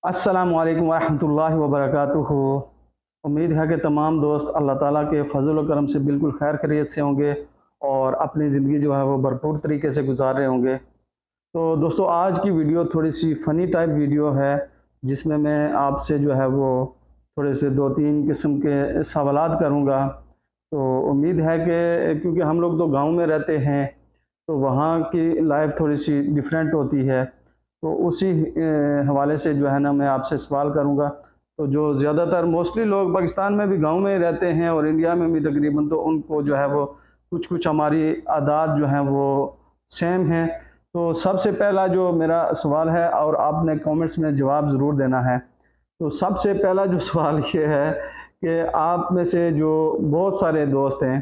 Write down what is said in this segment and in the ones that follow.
अस्सलामुअलैकुम वरहमतुल्लाहि वबरकातुहू। उम्मीद है कि तमाम दोस्त अल्लाह ताला के फजल व करम से बिल्कुल खैर खैरियत से होंगे और अपनी ज़िंदगी जो है वो भरपूर तरीके से गुजार रहे होंगे। तो दोस्तों, आज की वीडियो थोड़ी सी फ़नी टाइप वीडियो है, जिसमें मैं आपसे जो है वो थोड़े से 2-3 किस्म के सवालात करूँगा। तो उम्मीद है कि क्योंकि हम लोग तो गाँव में रहते हैं, तो वहाँ की लाइफ थोड़ी सी डिफरेंट होती है, तो उसी हवाले से जो है ना मैं आपसे सवाल करूँगा। तो जो ज़्यादातर मोस्टली लोग पाकिस्तान में भी गाँव में रहते हैं और इंडिया में भी तकरीबन, तो उनको जो है वो कुछ हमारी आदात जो हैं वो सेम हैं। तो सबसे पहला जो मेरा सवाल है, और आपने कमेंट्स में जवाब ज़रूर देना है। तो सबसे पहला जो सवाल ये है कि आप में से जो बहुत सारे दोस्त हैं,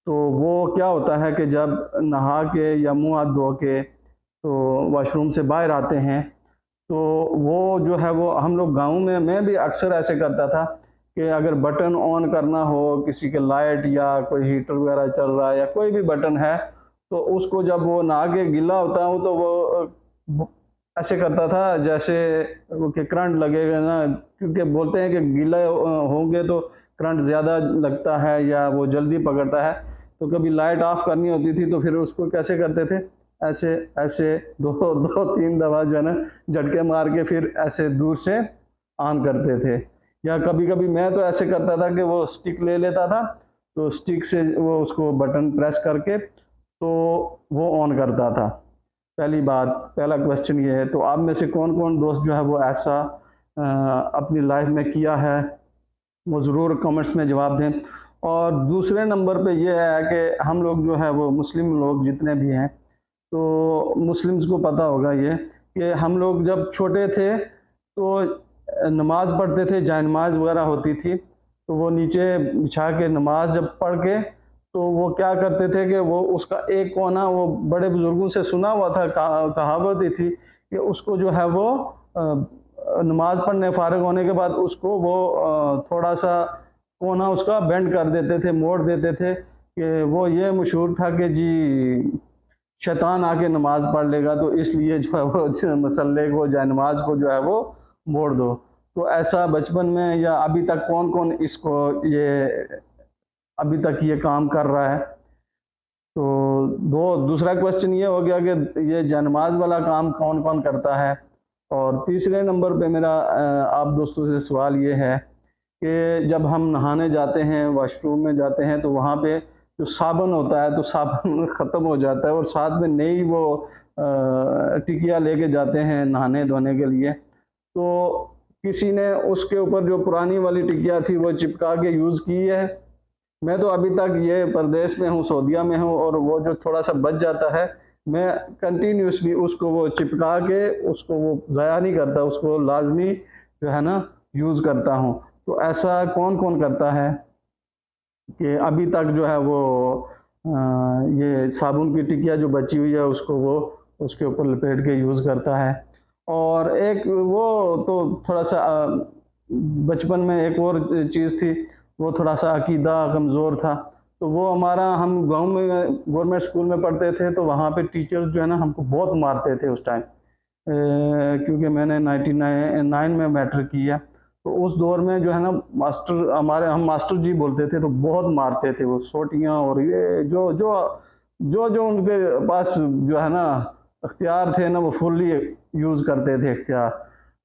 तो वो क्या होता है कि जब नहा के या मुँह हाथ धो के तो वॉशरूम से बाहर आते हैं, तो वो जो है वो हम लोग गाँव में, मैं भी अक्सर ऐसे करता था कि अगर बटन ऑन करना हो किसी के, लाइट या कोई हीटर वगैरह चल रहा है या कोई भी बटन है, तो उसको जब वो नहा के गीला होता हूँ तो वो ऐसे करता था जैसे वो कि करंट लगेगा ना, क्योंकि बोलते हैं कि गीला होंगे तो करंट ज़्यादा लगता है या वो जल्दी पकड़ता है। तो कभी लाइट ऑफ करनी होती थी तो फिर उसको कैसे करते थे, ऐसे ऐसे दो दो तीन दफ़ा जो है ना झटके मार के फिर ऐसे दूर से ऑन करते थे। या कभी कभी मैं तो ऐसे करता था कि वो स्टिक ले लेता था, तो स्टिक से वो उसको बटन प्रेस करके तो वो ऑन करता था। पहली बात, पहला क्वेश्चन ये है। तो आप में से कौन कौन दोस्त जो है वो ऐसा अपनी लाइफ में किया है, वो ज़रूर कमेंट्स में जवाब दें। और दूसरे नंबर पे ये है कि हम लोग जो है वो मुस्लिम लोग जितने भी हैं, तो मुस्लिम्स को पता होगा ये कि हम लोग जब छोटे थे तो नमाज़ पढ़ते थे, जाए नमाज वगैरह होती थी, तो वो नीचे बिछा के नमाज जब पढ़ के, तो वो क्या करते थे कि वो उसका एक कोना, वो बड़े बुजुर्गों से सुना हुआ था, कहावत ही थी कि उसको जो है वो नमाज पढ़ने फारिग होने के बाद उसको वो थोड़ा सा कोना उसका बेंड कर देते थे, मोड़ देते थे, कि वो ये मशहूर था कि जी शैतान आके नमाज पढ़ लेगा, तो इसलिए जो है वो मसल्ले को, जाए नमाज को जो है वो मोड़ दो। तो ऐसा बचपन में या अभी तक कौन कौन इसको ये अभी तक ये काम कर रहा है? तो दूसरा क्वेश्चन ये हो गया कि ये जनमाज वाला काम कौन कौन करता है। और तीसरे नंबर पे मेरा आप दोस्तों से सवाल ये है कि जब हम नहाने जाते हैं, वॉशरूम में जाते हैं, तो वहाँ पे जो साबुन होता है, तो साबुन ख़त्म हो जाता है और साथ में नई वो टिकिया लेके जाते हैं नहाने धोने के लिए। तो किसी ने उसके ऊपर जो पुरानी वाली टिकिया थी वो चिपका के यूज़ की है। मैं तो अभी तक ये परदेश में हूँ, सऊदीया में हूँ, और वो जो थोड़ा सा बच जाता है, मैं कंटिन्यूसली उसको वो चिपका के उसको वो ज़ाया नहीं करता, उसको लाजमी जो है ना यूज़ करता हूँ। तो ऐसा कौन कौन करता है कि अभी तक जो है वो ये साबुन की टिकिया जो बची हुई है उसको वो उसके ऊपर लपेट के यूज़ करता है। और एक वो तो थोड़ा सा बचपन में एक और चीज़ थी, वो थोड़ा सा अकीदा कमज़ोर था। तो वो हमारा, हम गांव में गवर्नमेंट स्कूल में पढ़ते थे, तो वहाँ पे टीचर्स जो है ना हमको बहुत मारते थे उस टाइम, क्योंकि मैंने 99 में मैट्रिक किया। तो उस दौर में जो है ना मास्टर हमारे, हम मास्टर जी बोलते थे, तो बहुत मारते थे वो, सोटियाँ और ये जो जो जो जो उनके पास जो है ना अख्तियार थे ना, वो फुल्ली यूज़ करते थे अख्तियार।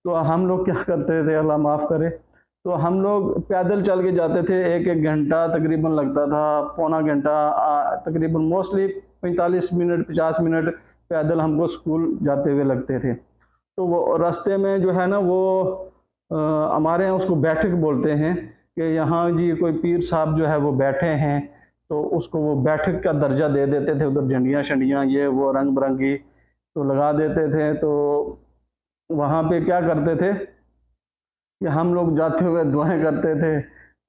तो हम लोग क्या करते थे, अल्लाह माफ़ करे, तो हम लोग पैदल चल के जाते थे। एक एक घंटा तकरीबन लगता था, पौना घंटा, तकरीबन मोस्टली 45 मिनट 50 मिनट पैदल हमको स्कूल जाते हुए लगते थे। तो वो रास्ते में जो है ना वो हमारे यहाँ उसको बैठक बोलते हैं कि यहाँ जी कोई पीर साहब जो है वो बैठे हैं, तो उसको वो बैठक का दर्जा दे देते थे। उधर झंडियाँ शंडियाँ ये वो रंग बिरंगी तो लगा देते थे। तो वहाँ पे क्या करते थे कि हम लोग जाते हुए दुआएं करते थे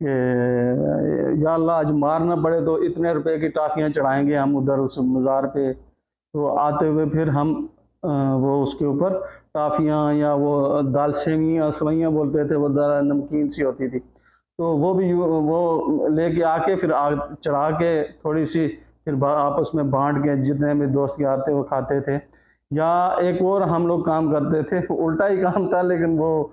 कि या अल्लाह आज मार ना पड़े, तो इतने रुपए की टाफियाँ चढ़ाएंगे हम उधर उस मज़ार पे। तो आते हुए फिर हम वो उसके ऊपर टाफियाँ या वो दाल सेवियाँ सवैयाँ बोलते थे, वो नमकीन सी होती थी, तो वो भी वो लेके आके फिर आग चढ़ा के थोड़ी सी फिर आपस में बांट के जितने भी दोस्त यार थे वो खाते थे। या एक और हम लोग काम करते थे, उल्टा ही काम था लेकिन वो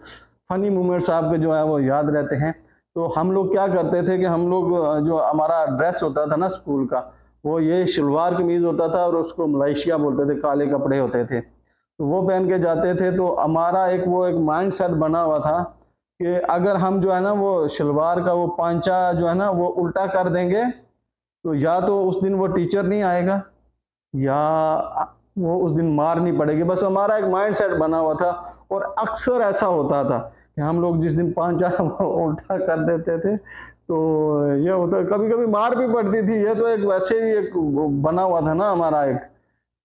फ़नी मोमेंट्स आपके जो है वो याद रहते हैं। तो हम लोग क्या करते थे कि हम लोग जो हमारा ड्रेस होता था ना स्कूल का, वो ये शलवार कमीज़ होता था और उसको मलेशिया बोलते थे, काले कपड़े होते थे। तो वो पहन के जाते थे, तो हमारा एक माइंड सेट बना हुआ था कि अगर हम जो है ना वो शलवार का वो पांचा जो है ना वो उल्टा कर देंगे, तो या तो उस दिन वो टीचर नहीं आएगा या वो उस दिन मार नहीं पड़ेगी। बस हमारा एक माइंड सेट बना हुआ था और अक्सर ऐसा होता था कि हम लोग जिस दिन पांचा उल्टा कर देते थे तो ये होता, कभी कभी मार भी पड़ती थी। ये तो एक वैसे ही एक बना हुआ था ना हमारा एक,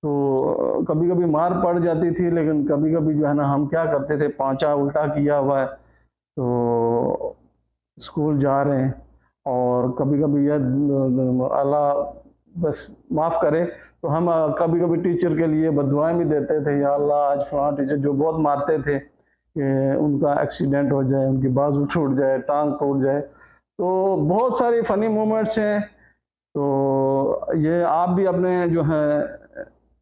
तो कभी कभी मार पड़ जाती थी, लेकिन कभी कभी जो है ना हम क्या करते थे, पांचा उल्टा किया हुआ है तो स्कूल जा रहे हैं, और कभी कभी ये अल्लाह बस माफ़ करे, तो हम कभी कभी टीचर के लिए बददुआएं भी देते थे, या अल्लाह आज फलां टीचर जो बहुत मारते थे कि उनका एक्सीडेंट हो जाए, उनकी बाजू टूट जाए, टांग टूट जाए। तो बहुत सारी फ़नी मोमेंट्स हैं। तो ये आप भी अपने जो है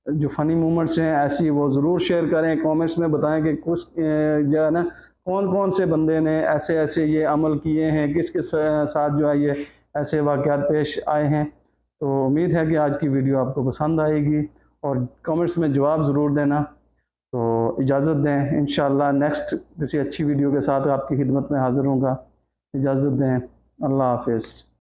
जो फ़नी मोमेंट्स हैं ऐसी वो ज़रूर शेयर करें, कमेंट्स में बताएं कि कुछ जो है ना कौन कौन से बंदे ने ऐसे ऐसे ये अमल किए हैं, किस किस साथ जो है ये ऐसे वाक़यात पेश आए हैं। तो उम्मीद है कि आज की वीडियो आपको पसंद आएगी और कमेंट्स में जवाब ज़रूर देना। तो इजाज़त दें, इंशाअल्लाह नेक्स्ट किसी अच्छी वीडियो के साथ आपकी खिदमत में हाज़िर होऊंगा। इजाज़त दें, अल्लाह हाफ़िज़।